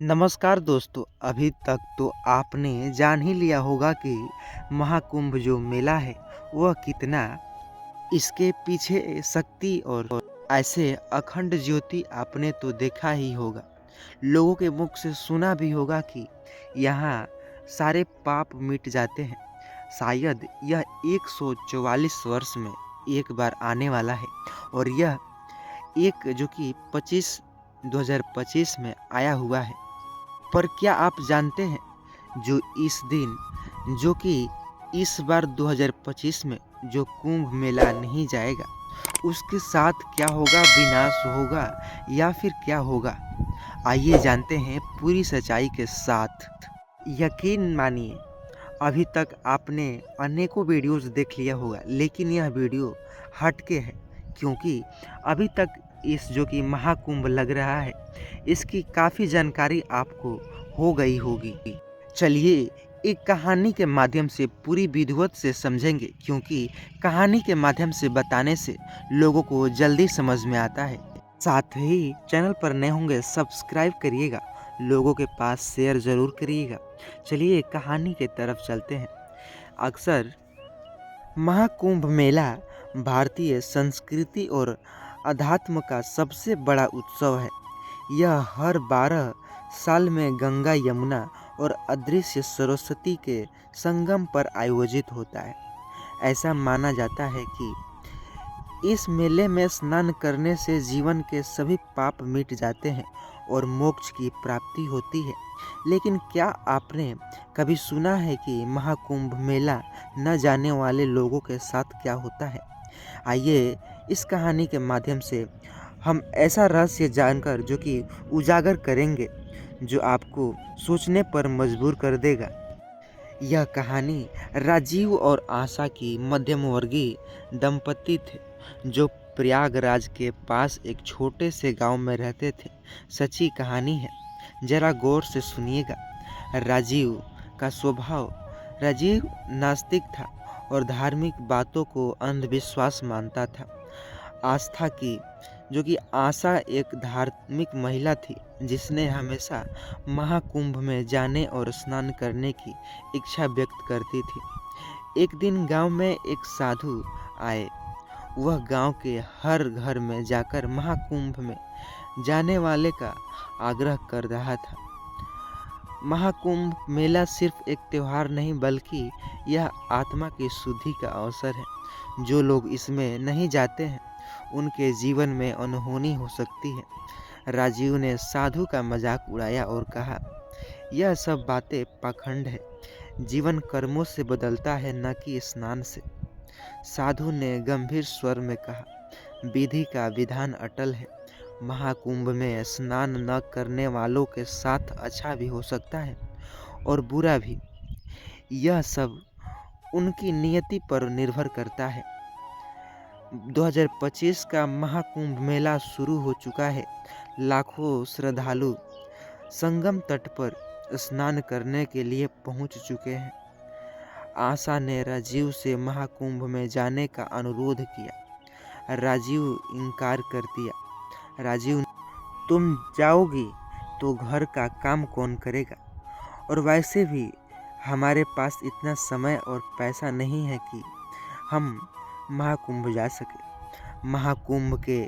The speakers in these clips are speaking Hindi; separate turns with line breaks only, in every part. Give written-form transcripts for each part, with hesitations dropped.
नमस्कार दोस्तों। अभी तक तो आपने जान ही लिया होगा कि महाकुंभ जो मेला है वह कितना, इसके पीछे शक्ति और ऐसे अखंड ज्योति आपने तो देखा ही होगा। लोगों के मुख से सुना भी होगा कि यहाँ सारे पाप मिट जाते हैं। शायद यह 144 वर्ष में एक बार आने वाला है और यह एक जो कि 2025 में आया हुआ है। पर क्या आप जानते हैं जो इस दिन जो कि इस बार 2025 में जो कुंभ मेला नहीं जाएगा उसके साथ क्या होगा, विनाश होगा या फिर क्या होगा? आइए जानते हैं पूरी सच्चाई के साथ। यकीन मानिए, अभी तक आपने अनेकों वीडियोस देख लिया होगा लेकिन यह वीडियो हटके है, क्योंकि अभी तक इस जो कि महाकुंभ लग रहा है इसकी काफ़ी जानकारी आपको हो गई होगी। चलिए एक कहानी के माध्यम से पूरी विधिवत से समझेंगे, क्योंकि कहानी के माध्यम से बताने से लोगों को जल्दी समझ में आता है। साथ ही चैनल पर नए होंगे सब्सक्राइब करिएगा, लोगों के पास शेयर ज़रूर करिएगा। चलिए कहानी के तरफ चलते हैं। अक्सर महाकुंभ मेला भारतीय संस्कृति और अध्यात्म का सबसे बड़ा उत्सव है। यह हर 12 साल में गंगा, यमुना और अदृश्य सरस्वती के संगम पर आयोजित होता है। ऐसा माना जाता है कि इस मेले में स्नान करने से जीवन के सभी पाप मिट जाते हैं और मोक्ष की प्राप्ति होती है। लेकिन क्या आपने कभी सुना है कि महाकुंभ मेला न जाने वाले लोगों के साथ क्या होता है? आइए इस कहानी के माध्यम से हम ऐसा रहस्य जानकर जो कि उजागर करेंगे जो आपको सोचने पर मजबूर कर देगा। यह कहानी राजीव और आशा की मध्यम वर्गीय दंपति थे जो प्रयागराज के पास एक छोटे से गांव में रहते थे। सच्ची कहानी है, जरा गौर से सुनिएगा। राजीव का स्वभाव, राजीव नास्तिक था और धार्मिक बातों को अंधविश्वास मानता था। आस्था की जो कि आशा एक धार्मिक महिला थी जिसने हमेशा महाकुंभ में जाने और स्नान करने की इच्छा व्यक्त करती थी। एक दिन गांव में एक साधु आए। वह गांव के हर घर में जाकर महाकुंभ में जाने वाले का आग्रह कर रहा था। महाकुंभ मेला सिर्फ एक त्योहार नहीं बल्कि यह आत्मा की शुद्धि का अवसर है। जो लोग इसमें नहीं जाते हैं उनके जीवन में अनहोनी हो सकती है। राजीव ने साधु का मजाक उड़ाया और कहा, यह सब बातें पाखंड है। जीवन कर्मों से बदलता है, न कि स्नान से। साधु ने गंभीर स्वर में कहा, विधि का विधान अटल है। महाकुंभ में स्नान न करने वालों के साथ अच्छा भी हो सकता है और बुरा भी। यह सब उनकी नियति पर निर्भर करता है। 2025 का महाकुंभ मेला शुरू हो चुका है। लाखों श्रद्धालु संगम तट पर स्नान करने के लिए पहुंच चुके हैं। आशा ने राजीव से महाकुंभ में जाने का अनुरोध किया। राजीव इनकार कर दिया। राजीव, तुम जाओगी तो घर का काम कौन करेगा? और वैसे भी हमारे पास इतना समय और पैसा नहीं है कि हम महाकुंभ जा सके। महाकुंभ के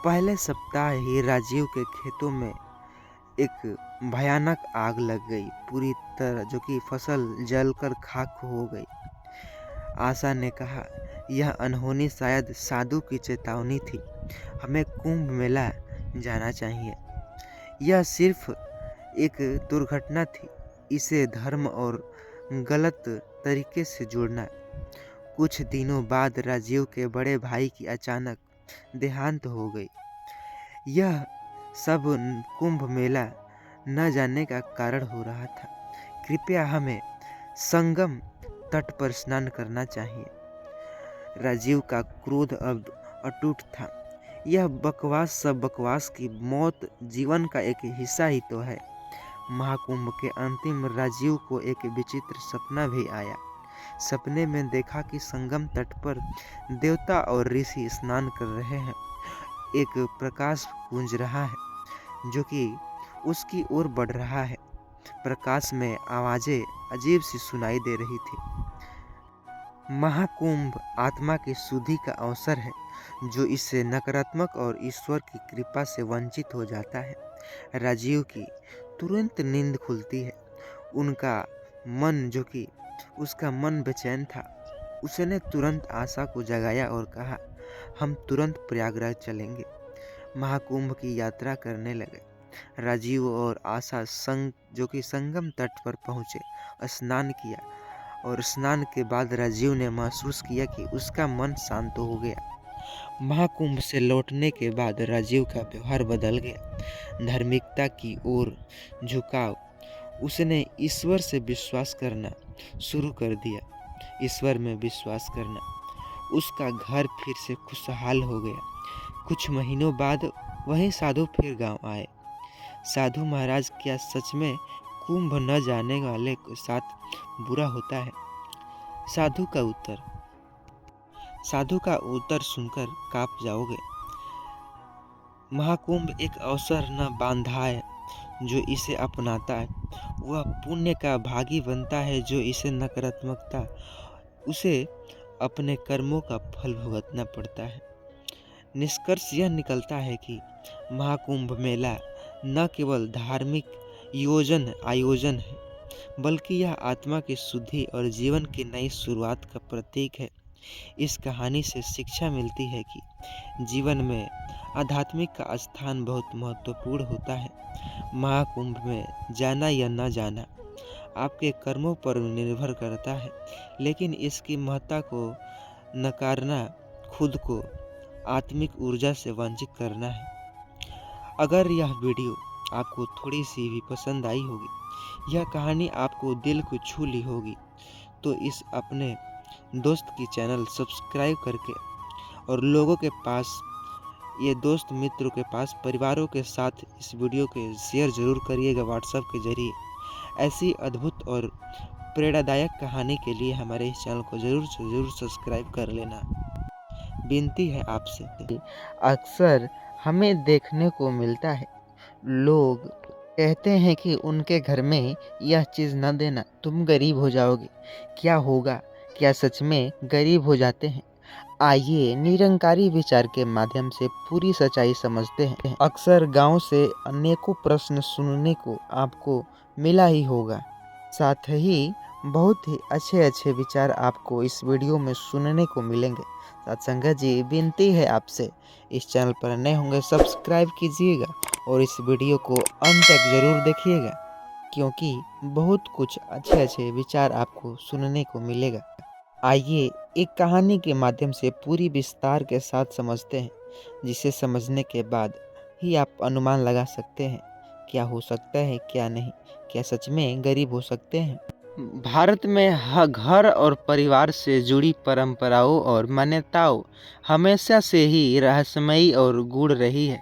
पहले सप्ताह ही राजीव के खेतों में एक भयानक आग लग गई। पूरी तरह जो कि फसल जलकर खाक हो गई। आशा ने कहा, यह अनहोनी शायद साधु की चेतावनी थी। हमें कुंभ मेला जाना चाहिए। यह सिर्फ एक दुर्घटना थी, इसे धर्म और गलत तरीके से जोड़ना। कुछ दिनों बाद राजीव के बड़े भाई की अचानक देहांत हो गई। यह सब कुंभ मेला न जाने का कारण हो रहा था। कृपया हमें संगम तट पर स्नान करना चाहिए। राजीव का क्रोध अब अटूट था। यह बकवास सब बकवास की मौत जीवन का एक हिस्सा ही तो है। महाकुंभ के अंतिम राजीव को एक विचित्र सपना भी आया। सपने में देखा कि संगम तट पर देवता और ऋषि स्नान कर रहे हैं। एक प्रकाश गूंज रहा है जो कि उसकी ओर बढ़ रहा है। प्रकाश में आवाजें अजीब सी सुनाई दे रही थी। महाकुंभ आत्मा की शुद्धि का अवसर है, जो इससे नकारात्मक और ईश्वर की कृपा से वंचित हो जाता है। राजीव की तुरंत नींद खुलती है। उनका मन जो कि उसका मन बेचैन था, उसने तुरंत आशा को जगाया और कहा, हम तुरंत प्रयागराज चलेंगे। महाकुंभ की यात्रा करने लगे। राजीव और आशा जो कि संगम तट पर पहुंचे, स्नान किया और स्नान के बाद राजीव ने महसूस किया कि उसका मन शांत हो गया। महाकुंभ से लौटने के बाद राजीव का व्यवहार बदल गया। धार्मिकता की ओर झुकाव, उसने ईश्वर से विश्वास करना शुरू कर दिया। ईश्वर में विश्वास करना, उसका घर फिर से खुशहाल हो गया। कुछ महीनों बाद वही साधु फिर गांव आए। साधु महाराज, क्या सच में कुंभ न जाने वाले के साथ बुरा होता है? साधु का उत्तर सुनकर कांप जाओगे। महाकुंभ एक अवसर न बांधा है, जो इसे अपनाता है वह पुण्य का भागी बनता है। जो इसे नकारात्मकता, उसे अपने कर्मों का फल भुगतना पड़ता है। निष्कर्ष यह निकलता है कि महाकुंभ मेला न केवल धार्मिक आयोजन है, बल्कि यह आत्मा की शुद्धि और जीवन की नई शुरुआत का प्रतीक है। इस कहानी से शिक्षा मिलती है कि जीवन में आध्यात्मिक का स्थान बहुत महत्वपूर्ण होता है। महाकुंभ में जाना या न जाना आपके कर्मों पर निर्भर करता है, लेकिन इसकी महत्ता को नकारना खुद को आत्मिक ऊर्जा से वंचित करना है। अगर यह वीडियो आपको थोड़ी सी भी पसंद आई होगी, यह कहानी आपको दिल को छू ली होगी, तो इस अपने दोस्त की चैनल सब्सक्राइब करके और लोगों के पास, ये दोस्त मित्रों के पास, परिवारों के साथ इस वीडियो के शेयर ज़रूर करिएगा व्हाट्सएप के जरिए। ऐसी अद्भुत और प्रेरणादायक कहानी के लिए हमारे इस चैनल को ज़रूर से ज़रूर सब्सक्राइब कर लेना, विनती है आपसे। अक्सर हमें देखने को मिलता है, लोग कहते हैं कि उनके घर में यह चीज़ न देना, तुम गरीब हो जाओगे। क्या होगा? क्या सच में गरीब हो जाते हैं? आइए निरंकारी विचार के माध्यम से पूरी सच्चाई समझते हैं। अक्सर गांव से अनेकों प्रश्न सुनने को आपको मिला ही होगा, साथ ही बहुत ही अच्छे अच्छे विचार आपको इस वीडियो में सुनने को मिलेंगे। सत्संगत जी, विनती है आपसे, इस चैनल पर नए होंगे सब्सक्राइब कीजिएगा और इस वीडियो को अंत तक ज़रूर देखिएगा, क्योंकि बहुत कुछ अच्छे अच्छे विचार आपको सुनने को मिलेगा। आइए एक कहानी के माध्यम से पूरी विस्तार के साथ समझते हैं, जिसे समझने के बाद ही आप अनुमान लगा सकते हैं क्या हो सकता है क्या नहीं। क्या सच में गरीब हो सकते हैं? भारत में घर और परिवार से जुड़ी परंपराओं और मान्यताओं हमेशा से ही रहस्यमयी और गूढ़ रही है।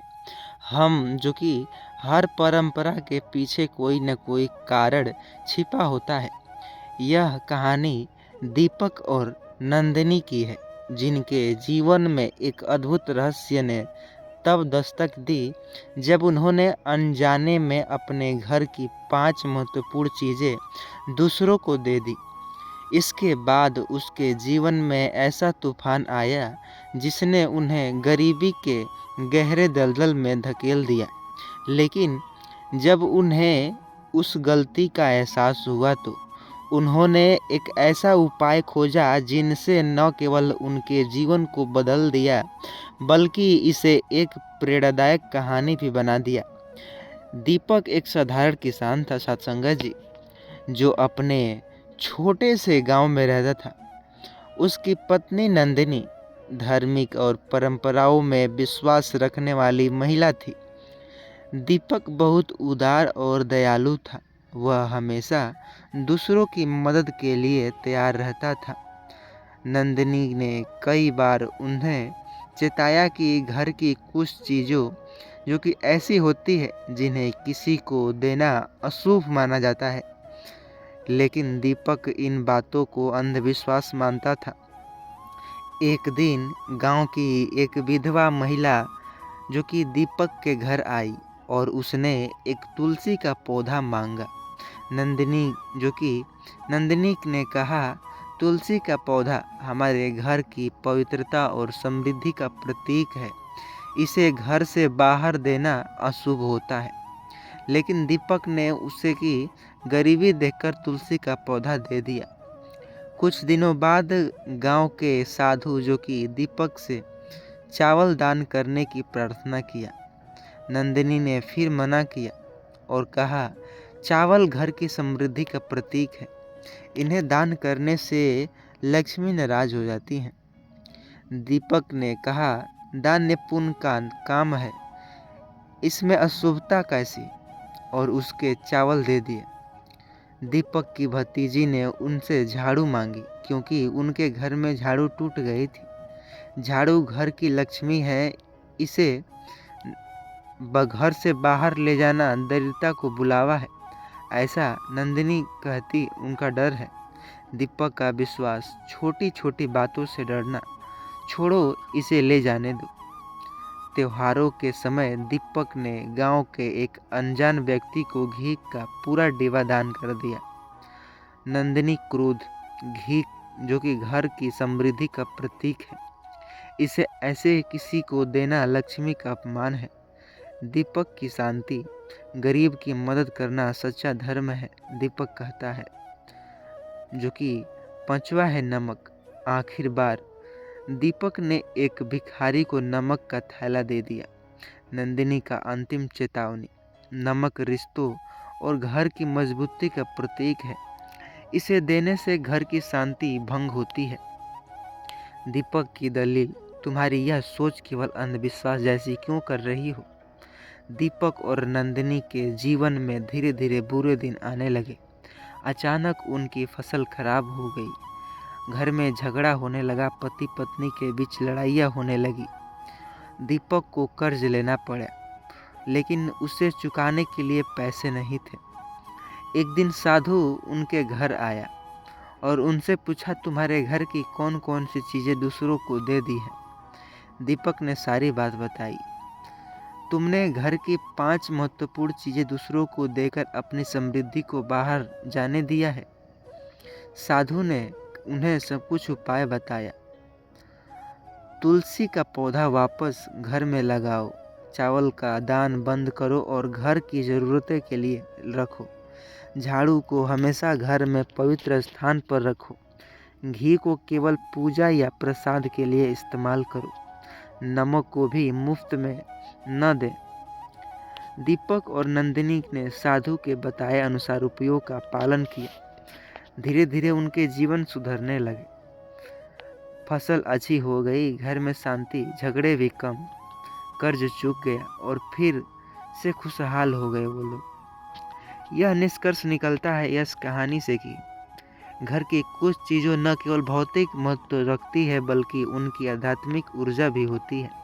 हम जो कि हर परंपरा के पीछे कोई न कोई कारण छिपा होता है। यह कहानी दीपक और नंदिनी की है, जिनके जीवन में एक अद्भुत रहस्य ने तब दस्तक दी जब उन्होंने अनजाने में अपने घर की 5 महत्वपूर्ण चीज़ें दूसरों को दे दी। इसके बाद उसके जीवन में ऐसा तूफान आया जिसने उन्हें गरीबी के गहरे दलदल में धकेल दिया। लेकिन जब उन्हें उस गलती का एहसास हुआ तो उन्होंने एक ऐसा उपाय खोजा जिनसे न केवल उनके जीवन को बदल दिया, बल्कि इसे एक प्रेरणादायक कहानी भी बना दिया। दीपक एक साधारण किसान था सत्संगत जी, जो अपने छोटे से गांव में रहता था। उसकी पत्नी नंदिनी धार्मिक और परंपराओं में विश्वास रखने वाली महिला थी। दीपक बहुत उदार और दयालु था। वह हमेशा दूसरों की मदद के लिए तैयार रहता था। नंदिनी ने कई बार उन्हें चेताया कि घर की कुछ चीज़ों जो कि ऐसी होती है जिन्हें किसी को देना अशुभ माना जाता है, लेकिन दीपक इन बातों को अंधविश्वास मानता था। एक दिन गांव की एक विधवा महिला जो कि दीपक के घर आई और उसने एक तुलसी का पौधा मांगा। नंदिनी ने कहा, तुलसी का पौधा हमारे घर की पवित्रता और समृद्धि का प्रतीक है, इसे घर से बाहर देना अशुभ होता है। लेकिन दीपक ने उसे की गरीबी देखकर तुलसी का पौधा दे दिया। कुछ दिनों बाद गांव के साधु जो कि दीपक से चावल दान करने की प्रार्थना किया। नंदिनी ने फिर मना किया और कहा, चावल घर की समृद्धि का प्रतीक है, इन्हें दान करने से लक्ष्मी नाराज हो जाती हैं। दीपक ने कहा, दान पुण्य का काम है, इसमें अशुभता कैसी, और उसके चावल दे दिए। दीपक की भतीजी ने उनसे झाड़ू मांगी क्योंकि उनके घर में झाड़ू टूट गई थी। झाड़ू घर की लक्ष्मी है, इसे घर से बाहर ले जाना दरिद्रता को बुलावा है, ऐसा नंदिनी कहती। उनका डर है। दीपक का विश्वास, छोटी छोटी बातों से डरना छोड़ो, इसे ले जाने दो। त्योहारों के समय दीपक ने गांव के एक अनजान व्यक्ति को घी का पूरा डिब्बा दान कर दिया। नंदिनी क्रोध, घी जो कि घर की समृद्धि का प्रतीक है, इसे ऐसे किसी को देना लक्ष्मी का अपमान है। दीपक की शांति, गरीब की मदद करना सच्चा धर्म है, दीपक कहता है। जो कि पांचवा है नमक। आखिर बार दीपक ने एक भिखारी को नमक का थैला दे दिया। नंदिनी का अंतिम चेतावनी, नमक रिश्तों और घर की मजबूती का प्रतीक है, इसे देने से घर की शांति भंग होती है। दीपक की दलील, तुम्हारी यह सोच केवल अंधविश्वास जैसी क्यों कर रही हो। दीपक और नंदिनी के जीवन में धीरे धीरे बुरे दिन आने लगे। अचानक उनकी फसल खराब हो गई, घर में झगड़ा होने लगा, पति पत्नी के बीच लड़ाइयाँ होने लगी। दीपक को कर्ज लेना पड़ा, लेकिन उसे चुकाने के लिए पैसे नहीं थे। एक दिन साधु उनके घर आया और उनसे पूछा, तुम्हारे घर की कौन कौन सी चीज़ें दूसरों को दे दी है। दीपक ने सारी बात बताई। तुमने घर की 5 महत्वपूर्ण चीज़ें दूसरों को देकर अपनी समृद्धि को बाहर जाने दिया है। साधु ने उन्हें सब कुछ उपाय बताया। तुलसी का पौधा वापस घर में लगाओ, चावल का दान बंद करो और घर की ज़रूरतें के लिए रखो। झाड़ू को हमेशा घर में पवित्र स्थान पर रखो। घी को केवल पूजा या प्रसाद के लिए इस्तेमाल करो। नमक को भी मुफ्त में न दे। दीपक और नंदिनी ने साधु के बताए अनुसार उपायों का पालन किया। धीरे धीरे उनके जीवन सुधरने लगे। फसल अच्छी हो गई, घर में शांति, झगड़े भी कम, कर्ज चूक गया और फिर से खुशहाल हो गए वो लोग। यह निष्कर्ष निकलता है इस कहानी से कि घर की कुछ चीज़ों न केवल भौतिक महत्व रखती है बल्कि उनकी आध्यात्मिक ऊर्जा भी होती है।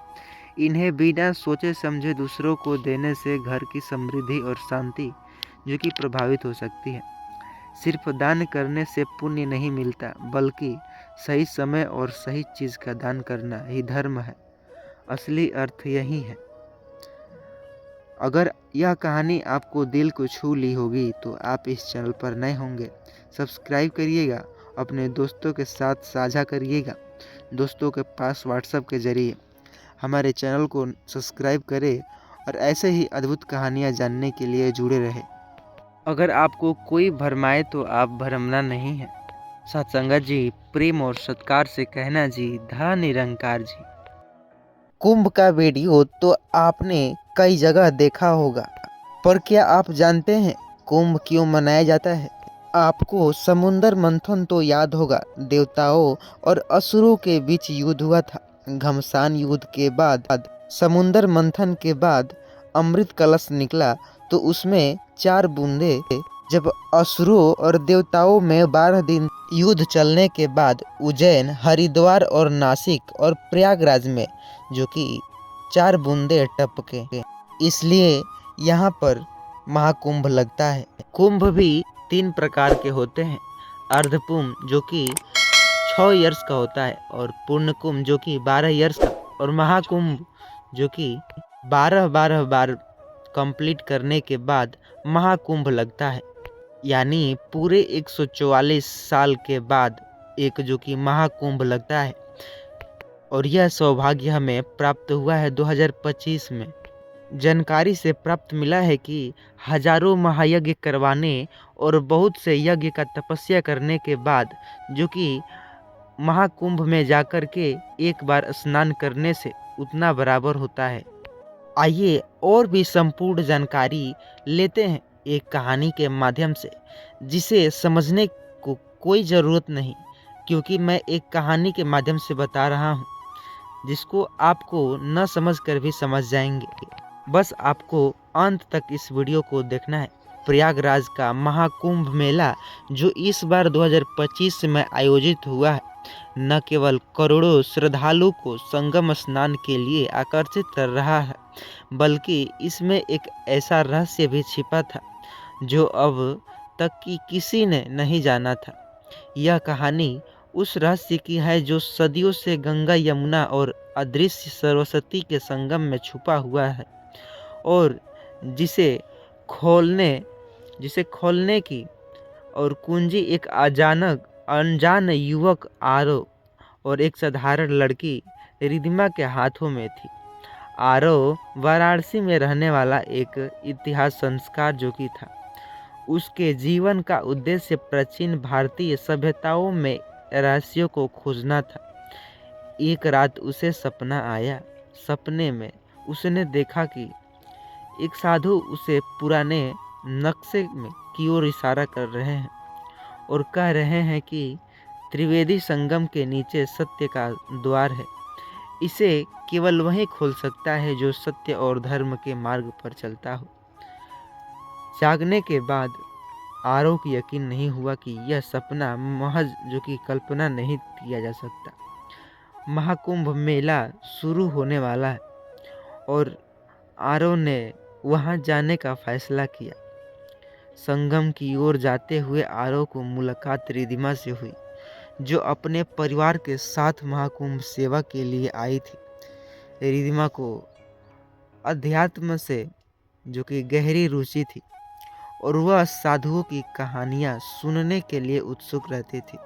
इन्हें बिना सोचे समझे दूसरों को देने से घर की समृद्धि और शांति जो कि प्रभावित हो सकती है। सिर्फ दान करने से पुण्य नहीं मिलता, बल्कि सही समय और सही चीज़ का दान करना ही धर्म है। असली अर्थ यही है। अगर यह कहानी आपको दिल को छू ली होगी तो आप इस चैनल पर नए होंगे, सब्सक्राइब करिएगा, अपने दोस्तों के साथ साझा करिएगा। दोस्तों के पास व्हाट्सएप के ज़रिए हमारे चैनल को सब्सक्राइब करें और ऐसे ही अद्भुत कहानियाँ जानने के लिए जुड़े रहें। अगर आपको कोई भरमाए तो आप भरमना नहीं है। सत्संगत जी, प्रेम और सत्कार से कहना जी, धा निरंकार जी। कुंभ का वीडियो तो आपने कई जगह देखा होगा, पर क्या आप जानते हैं कुंभ क्यों मनाया जाता है? आपको समुद्र मंथन तो याद होगा। देवताओं और असुरों के बीच युद्ध हुआ था। घमसान युद्ध के बाद समुद्र मंथन के बाद अमृत कलश निकला, तो उसमें 4 बूंदे। जब असुरों और देवताओं में 12 दिन युद्ध चलने के बाद उज्जैन, हरिद्वार और नासिक और प्रयागराज में जो कि 4 बूंदे टपके, इसलिए यहाँ पर महाकुंभ लगता है। कुंभ भी 3 प्रकार के होते हैं। अर्धकुंभ जो कि 6 ईयर्स का होता है, और पूर्ण कुंभ जो कि 12 ईयर्स का, और महाकुंभ जो कि 12 बार कंप्लीट करने के बाद महाकुंभ लगता है। यानी पूरे 144 साल के बाद एक जो कि महाकुंभ लगता है, और यह सौभाग्य हमें प्राप्त हुआ है 2025 में। जानकारी से प्राप्त मिला है कि हजारों महायज्ञ करवाने और बहुत से यज्ञ का तपस्या करने के बाद जो कि महाकुंभ में जाकर के एक बार स्नान करने से उतना बराबर होता है। आइए और भी संपूर्ण जानकारी लेते हैं एक कहानी के माध्यम से, जिसे समझने को कोई ज़रूरत नहीं, क्योंकि मैं एक कहानी के माध्यम से बता रहा हूँ जिसको आपको न समझ कर भी समझ जाएंगे। बस आपको अंत तक इस वीडियो को देखना है। प्रयागराज का महाकुंभ मेला जो इस बार 2025 में आयोजित हुआ है, न केवल करोड़ों श्रद्धालु को संगम स्नान के लिए आकर्षित कर रहा है, बल्कि इसमें एक ऐसा रहस्य भी छिपा था जो अब तक की किसी ने नहीं जाना था। यह कहानी उस रहस्य की है जो सदियों से गंगा, यमुना और अदृश्य सरस्वती के संगम में छुपा हुआ है, और जिसे खोलने की और कुंजी एक अनजान युवक आरव और एक साधारण लड़की रिधिमा के हाथों में थी। आरव वाराणसी में रहने वाला एक इतिहास संस्कार जो कि था। उसके जीवन का उद्देश्य प्राचीन भारतीय सभ्यताओं में रहस्यों को खोजना था। एक रात उसे सपना आया। सपने में उसने देखा कि एक साधु उसे पुराने नक्शे में की ओर इशारा कर रहे हैं और कह रहे हैं कि त्रिवेदी संगम के नीचे सत्य का द्वार है। इसे केवल वही खोल सकता है जो सत्य और धर्म के मार्ग पर चलता हो। जागने के बाद आरव को यकीन नहीं हुआ कि यह सपना महज जो कि कल्पना नहीं किया जा सकता। महाकुंभ मेला शुरू होने वाला है और आरव ने वहां जाने का फैसला किया। संगम की ओर जाते हुए आरव को मुलाकात रिधिमा से हुई, जो अपने परिवार के साथ महाकुंभ सेवा के लिए आई थी। रिधिमा को अध्यात्म से जो कि गहरी रुचि थी और वह साधुओं की कहानियां सुनने के लिए उत्सुक रहती थी।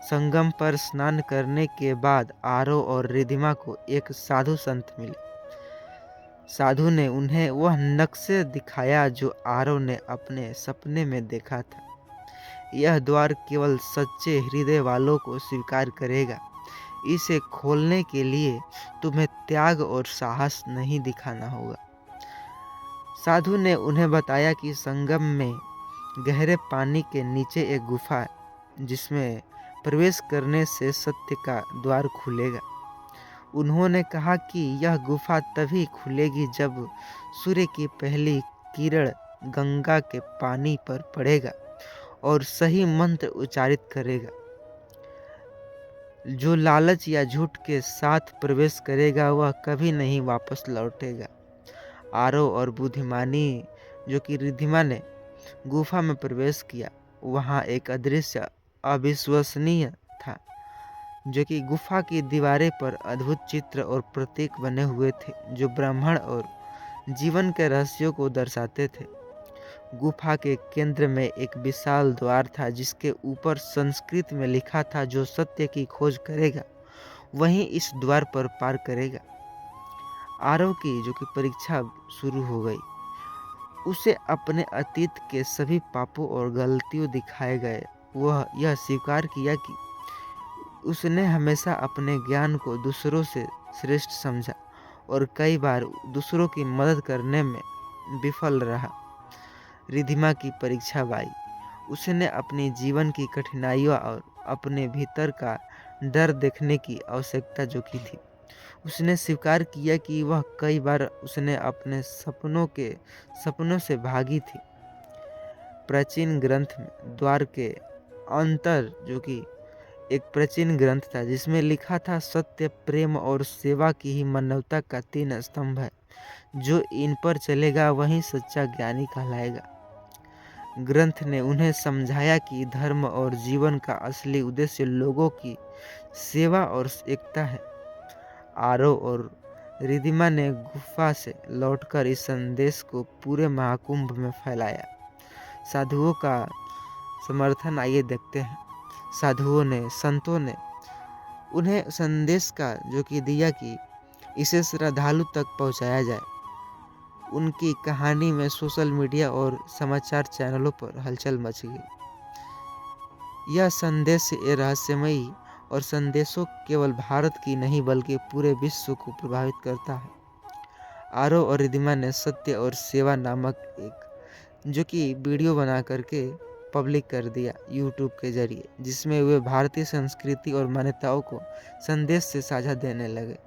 संगम पर स्नान करने के बाद आरव और रिधिमा को एक साधु संत मिले। साधु ने उन्हें वह नक्शे दिखाया जो आरव ने अपने सपने में देखा था। यह द्वार केवल सच्चे हृदय वालों को स्वीकार करेगा। इसे खोलने के लिए तुम्हें त्याग और साहस नहीं दिखाना होगा। साधु ने उन्हें बताया कि संगम में गहरे पानी के नीचे एक गुफा है, जिसमें प्रवेश करने से सत्य का द्वार खुलेगा। उन्होंने कहा कि यह गुफा तभी खुलेगी जब सूर्य की पहली किरण गंगा के पानी पर पड़ेगा और सही मंत्र उच्चारित करेगा। जो लालच या झूठ के साथ प्रवेश करेगा वह कभी नहीं वापस लौटेगा। आरव और बुद्धिमानी जो कि रिधिमा ने गुफा में प्रवेश किया। वहां एक अदृश्य अविश्वसनीय था, जो कि गुफा की दीवारें पर अद्भुत चित्र और प्रतीक बने हुए थे जो ब्राह्मण और जीवन के रहस्यों को दर्शाते थे। गुफा के केंद्र में एक विशाल द्वार था, जिसके ऊपर संस्कृत में लिखा था, जो सत्य की खोज करेगा वहीं इस द्वार पर पार करेगा। आरव की जो कि परीक्षा शुरू हो गई। उसे अपने अतीत के सभी पापों और गलतियों दिखाए गए। वह यह स्वीकार किया कि उसने हमेशा अपने ज्ञान को दूसरों से श्रेष्ठ समझा और कई बार दूसरों की मदद करने में विफल रहा। रिधिमा की परीक्षा आई। उसने अपने जीवन की कठिनाइयों और अपने भीतर का डर देखने की आवश्यकता जो की थी। उसने स्वीकार किया कि वह कई बार उसने अपने सपनों से भागी थी। प्राचीन ग्रंथ में द्वार के अंतर जो कि एक प्राचीन ग्रंथ था, जिसमें लिखा था, सत्य, प्रेम और सेवा की ही मानवता का 3 स्तंभ है। जो इन पर चलेगा वही सच्चा ज्ञानी कहलाएगा। ग्रंथ ने उन्हें समझाया कि धर्म और जीवन का असली उद्देश्य लोगों की सेवा और एकता है। आरव और रिद्धिमा ने गुफा से लौटकर इस संदेश को पूरे महाकुंभ में फैलाया। साधुओं का समर्थन आइए देखते हैं। साधुओं ने, संतों ने उन्हें संदेश का जो कि दिया कि इसे श्रद्धालु तक पहुंचाया जाए। उनकी कहानी में सोशल मीडिया और समाचार चैनलों पर हलचल मच गई। यह संदेश रहस्यमयी और संदेशों केवल भारत की नहीं बल्कि पूरे विश्व को प्रभावित करता है। आरव और रिद्धिमा ने सत्य और सेवा नामक एक जो कि वीडियो बना करके पब्लिक कर दिया यूट्यूब के जरिए, जिसमें वे भारतीय संस्कृति और मान्यताओं को संदेश से साझा देने लगे।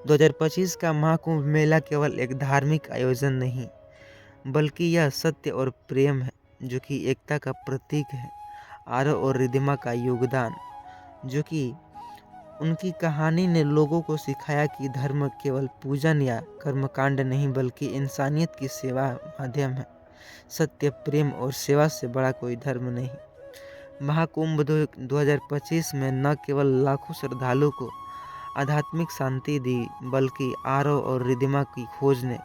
2025 का महाकुंभ मेला केवल एक धार्मिक आयोजन नहीं बल्कि यह सत्य और प्रेम है जो कि एकता का प्रतीक है। आरव और रिद्धिमा का योगदान जो कि उनकी कहानी ने लोगों को सिखाया कि धर्म केवल पूजन या कर्मकांड नहीं बल्कि इंसानियत की सेवा माध्यम है। सत्य, प्रेम और सेवा से बड़ा कोई धर्म नहीं। महाकुंभ 2025 में न केवल लाखों श्रद्धालुओं को आध्यात्मिक शांति दी बल्कि आरव और रिद्धिमा की खोज ने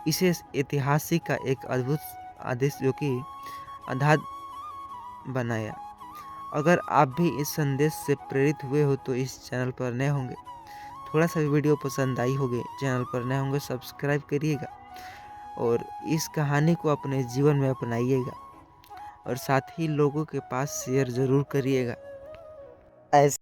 इसे ऐतिहासिक का एक अद्भुत आदेश जो कि आधार बनाया। अगर आप भी इस संदेश से प्रेरित हुए हो तो इस चैनल पर नए होंगे, थोड़ा सा भी वीडियो पसंद आई होगी, चैनल पर नए होंगे सब्सक्राइब करिएगा और इस कहानी को अपने जीवन में अपनाइएगा और साथ ही लोगों के पास शेयर ज़रूर करिएगा। ऐसे